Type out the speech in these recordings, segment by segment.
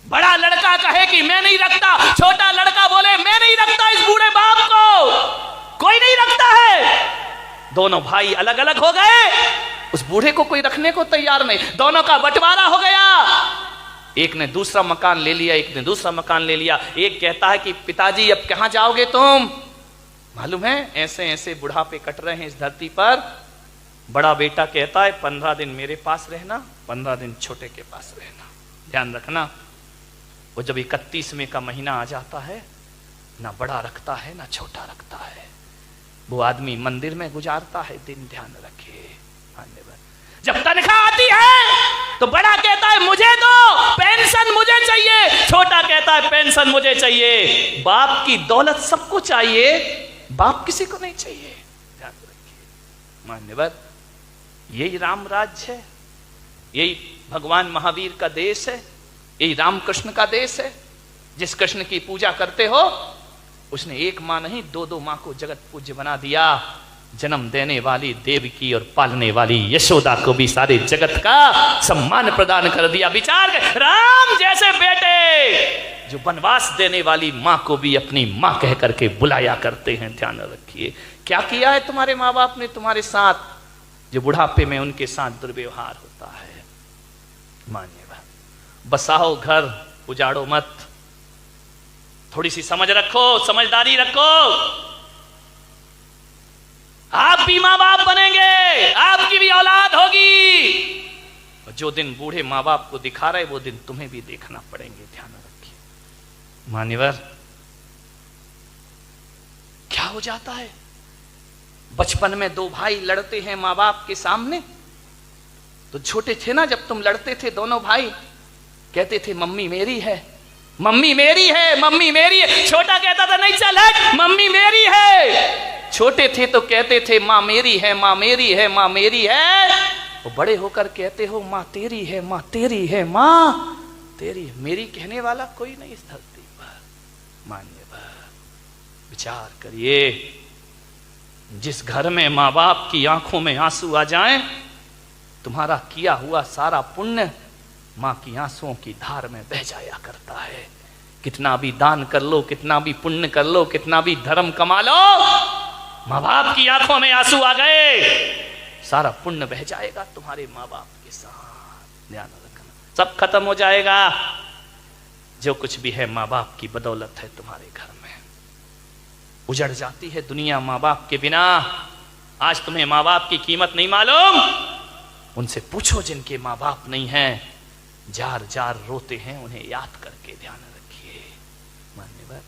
बड़ा लड़का कहे कि मैं नहीं रखता, छोटा लड़का बोले मैं नहीं रखता इस बूढ़े बाप को, कोई नहीं रखता है। दोनों भाई अलग अलग हो गए, उस बूढ़े को कोई रखने को तैयार नहीं, दोनों का बंटवारा हो गया। एक ने दूसरा मकान ले लिया, एक ने दूसरा मकान ले लिया। एक कहता है कि पिताजी अब कहां जाओगे तुम, मालूम है ऐसे ऐसे बुढ़ापे कट रहे हैं इस धरती पर। बड़ा बेटा कहता है 15 दिन मेरे पास रहना, 15 दिन छोटे के पास रहना, ध्यान रखना। वो जब 31वें का महीना आ जाता है, ना बड़ा रखता है ना छोटा रखता है, वो आदमी मंदिर में गुजारता है दिन, ध्यान रखे। जब तनख्वाह आती है तो बड़ा कहता है मुझे दो, पेंशन मुझे चाहिए, छोटा कहता है पेंशन मुझे चाहिए। बाप की दौलत सबको चाहिए, बाप किसी को नहीं चाहिए, ध्यान रखिए मान्यवर। यही राम राज्य है, यही भगवान महावीर का देश है, यही रामकृष्ण का देश है। जिस कृष्ण की पूजा करते हो उसने एक मां नहीं दो दो मां को जगत पूज्य बना दिया। जन्म देने वाली देवकी और पालने वाली यशोदा को भी सारे जगत का सम्मान प्रदान कर दिया। विचार कर, राम जैसे बेटे जो वनवास देने वाली मां को भी अपनी मां कह करके बुलाया करते हैं, ध्यान रखिए। क्या किया है तुम्हारे माँ बाप ने तुम्हारे साथ, जो बुढ़ापे में उनके साथ दुर्व्यवहार होता है। मान्यवर, बसाओ घर, उजाड़ो मत, थोड़ी सी समझ रखो, समझदारी रखो। आप भी माँ बाप बनेंगे, आपकी भी औलाद होगी, और जो दिन बूढ़े माँ बाप को दिखा रहे वो दिन तुम्हें भी देखना पड़ेंगे, ध्यान रखिए। मान्यवर, क्या हो जाता है, बचपन में दो भाई लड़ते हैं माँ बाप के सामने, तो छोटे थे ना जब तुम लड़ते थे दोनों भाई, कहते थे मम्मी मेरी है, मम्मी मेरी है, मम्मी मेरी है। छोटा कहता था नहीं चल हट, मम्मी मेरी है। छोटे थे तो कहते थे माँ मेरी है, माँ मेरी है, माँ मेरी है। वो बड़े होकर कहते हो माँ तेरी है, माँ तेरी है, माँ तेरी है। मेरी कहने वाला कोई नहीं इस धरती पर। मान्यवर, विचार करिए, जिस घर में माँ बाप की आंखों में आंसू आ जाएं, तुम्हारा किया हुआ सारा पुण्य माँ की आंसुओं की धार में बह जाया करता है। कितना भी दान कर लो, कितना भी पुण्य कर लो, कितना भी धर्म कमा लो, माँ बाप की आंखों में आंसू आ गए, सारा पुण्य बह जाएगा तुम्हारे माँ बाप के साथ। ध्यान रखना, सब खत्म हो जाएगा। जो कुछ भी है माँ बाप की बदौलत है तुम्हारे घर में। उजड़ जाती है दुनिया माँ बाप के बिना। आज तुम्हें माँ बाप की कीमत नहीं मालूम, उनसे पूछो जिनके माँ बाप नहीं हैं, जार जार रोते हैं उन्हें याद करके। ध्यान रखिए मान्यवर,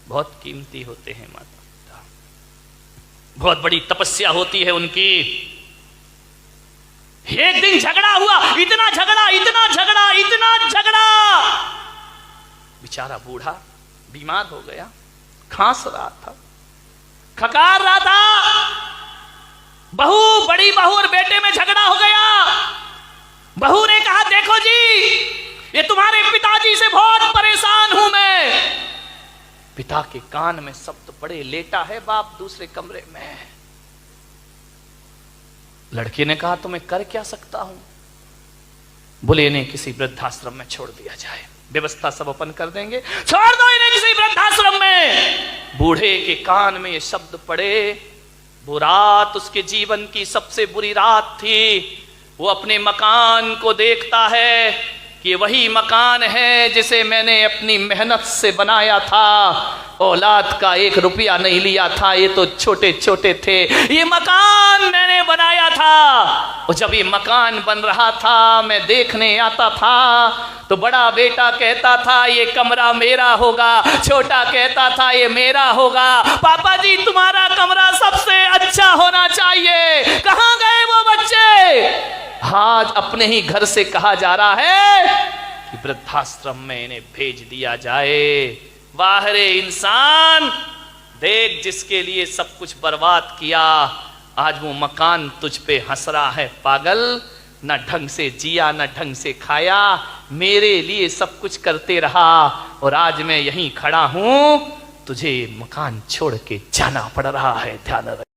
बहुत कीमती होते हैं माता पिता, बहुत बड़ी तपस्या होती है उनकी। एक दिन झगड़ा हुआ, इतना झगड़ा, इतना झगड़ा, इतना झगड़ा, बेचारा बूढ़ा बीमार हो गया, खांस रहा था, खकार रहा था। बहू, बड़ी बहू और बेटे में झगड़ा हो गया। बहू ने कहा देखो जी, ये तुम्हारे पिताजी से बहुत परेशान हूं मैं। पिता के कान में शब्द पड़े, लेटा है बाप दूसरे कमरे में। लड़के ने कहा तो मैं कर क्या सकता हूं? बोले इन्हें किसी वृद्धाश्रम में छोड़ दिया जाए, व्यवस्था सब अपन कर देंगे, छोड़ दो इन्हें किसी वृद्धाश्रम में। बूढ़े के कान में ये शब्द पड़े। वो रात उसके जीवन की सबसे बुरी रात थी। वो अपने मकान को देखता है कि वही मकान है जिसे मैंने अपनी मेहनत से बनाया था। औलाद का 1 रुपया नहीं लिया था, ये तो छोटे छोटे थे, ये मकान मैंने बनाया था। और जब ये मकान बन रहा था मैं देखने आता था, तो बड़ा बेटा कहता था ये कमरा मेरा होगा, छोटा कहता था ये मेरा होगा। पापा जी तुम्हारा कमरा सबसे अच्छा होना चाहिए। कहाँ गए वो बच्चे? आज अपने ही घर से कहा जा रहा है कि वृद्धाश्रम में इन्हें भेज दिया जाए। वाह रे इंसान, देख जिसके लिए सब कुछ बर्बाद किया, आज वो मकान तुझ पे हंस रहा है। पागल, न ढंग से जिया न ढंग से खाया, मेरे लिए सब कुछ करते रहा, और आज मैं यहीं खड़ा हूं, तुझे मकान छोड़ के जाना पड़ रहा है। ध्यान रख।